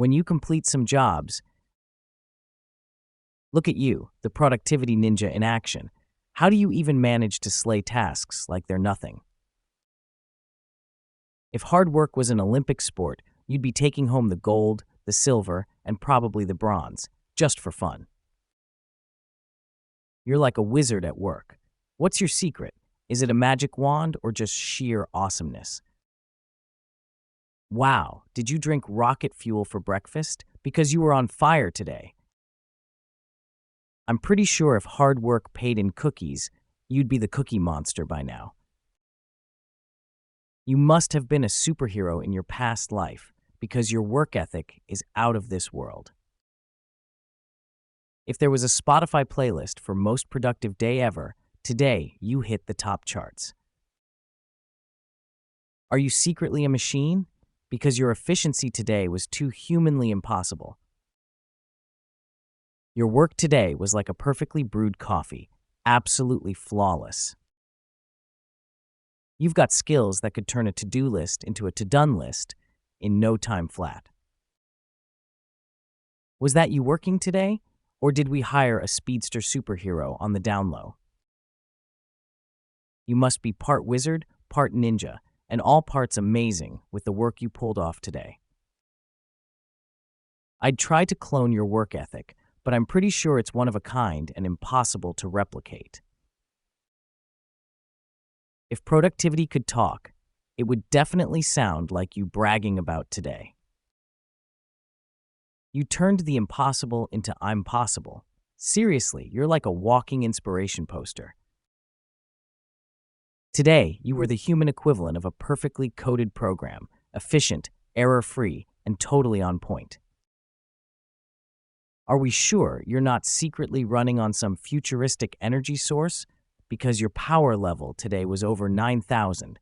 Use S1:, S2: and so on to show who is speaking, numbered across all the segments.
S1: When you complete some jobs, look at you, the productivity ninja in action. How do you even manage to slay tasks like they're nothing? If hard work was an Olympic sport, you'd be taking home the gold, the silver, and probably the bronze, just for fun. You're like a wizard at work. What's your secret? Is it a magic wand or just sheer awesomeness? Wow, did you drink rocket fuel for breakfast? Because you were on fire today. I'm pretty sure if hard work paid in cookies, you'd be the cookie monster by now. You must have been a superhero in your past life because your work ethic is out of this world. If there was a Spotify playlist for most productive day ever, today you hit the top charts. Are you secretly a machine? Because your efficiency today was too humanly impossible. Your work today was like a perfectly brewed coffee, absolutely flawless. You've got skills that could turn a to-do list into a to-done list in no time flat. Was that you working today, or did we hire a speedster superhero on the down low? You must be part wizard, part ninja, and all parts amazing with the work you pulled off today. I'd try to clone your work ethic, but I'm pretty sure it's one of a kind and impossible to replicate. If productivity could talk, it would definitely sound like you bragging about today. You turned the impossible into I'm possible. Seriously, you're like a walking inspiration poster. Today, you were the human equivalent of a perfectly coded program, efficient, error-free, and totally on point. Are we sure you're not secretly running on some futuristic energy source? Because your power level today was over 9,000.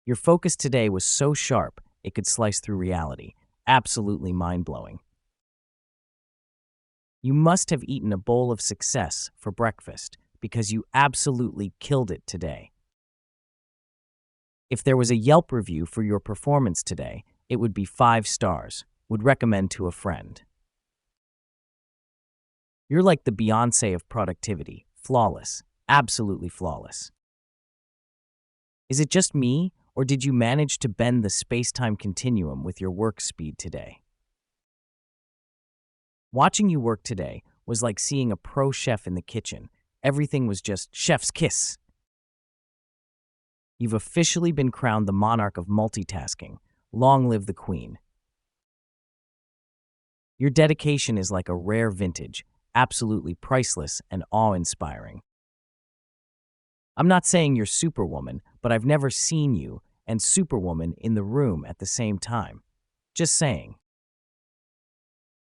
S1: Your focus today was so sharp, it could slice through reality. Absolutely mind-blowing. You must have eaten a bowl of success for breakfast because you absolutely killed it today. If there was a Yelp review for your performance today, it would be 5 stars. Would recommend to a friend. You're like the Beyoncé of productivity. Flawless. Absolutely flawless. Is it just me, or did you manage to bend the space-time continuum with your work speed today? Watching you work today was like seeing a pro chef in the kitchen. Everything was just chef's kiss. You've officially been crowned the monarch of multitasking. Long live the queen. Your dedication is like a rare vintage, absolutely priceless and awe-inspiring. I'm not saying you're Superwoman, but I've never seen you and Superwoman in the room at the same time. Just saying.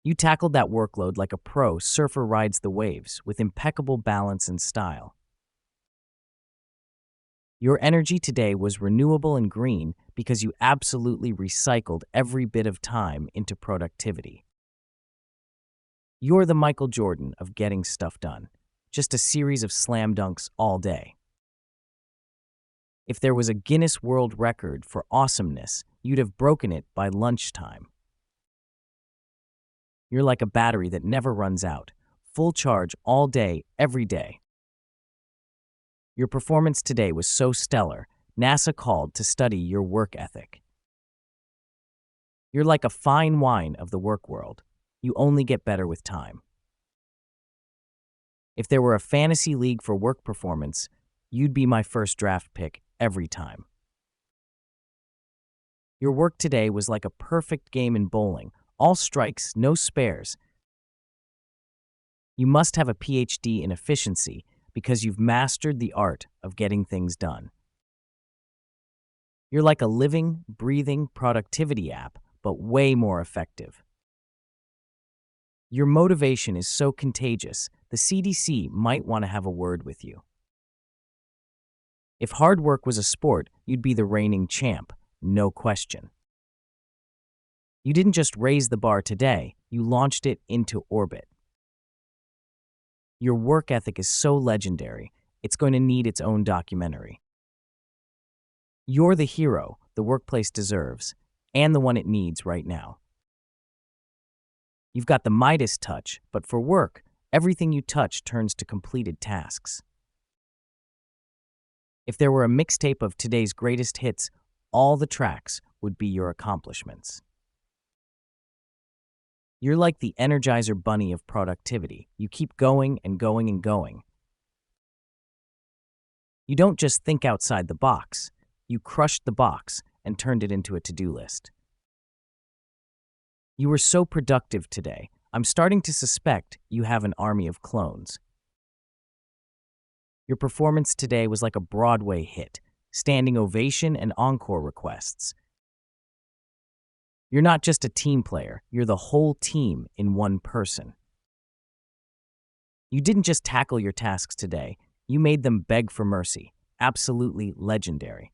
S1: You tackled that workload like a pro surfer rides the waves with impeccable balance and style. Your energy today was renewable and green because you absolutely recycled every bit of time into productivity. You're the Michael Jordan of getting stuff done. Just a series of slam dunks all day. If there was a Guinness World Record for awesomeness, you'd have broken it by lunchtime. You're like a battery that never runs out. Full charge all day, every day. Your performance today was so stellar, NASA called to study your work ethic. You're like a fine wine of the work world. You only get better with time. If there were a fantasy league for work performance, you'd be my first draft pick every time. Your work today was like a perfect game in bowling. All strikes, no spares. You must have a PhD in efficiency because you've mastered the art of getting things done. You're like a living, breathing productivity app, but way more effective. Your motivation is so contagious, the CDC might want to have a word with you. If hard work was a sport, you'd be the reigning champ, no question. You didn't just raise the bar today, you launched it into orbit. Your work ethic is so legendary, it's going to need its own documentary. You're the hero the workplace deserves, and the one it needs right now. You've got the Midas touch, but for work, everything you touch turns to completed tasks. If there were a mixtape of today's greatest hits, all the tracks would be your accomplishments. You're like the Energizer Bunny of productivity. You keep going and going and going. You don't just think outside the box. You crushed the box and turned it into a to-do list. You were so productive today. I'm starting to suspect you have an army of clones. Your performance today was like a Broadway hit, standing ovation and encore requests. You're not just a team player, you're the whole team in one person. You didn't just tackle your tasks today, you made them beg for mercy. Absolutely legendary.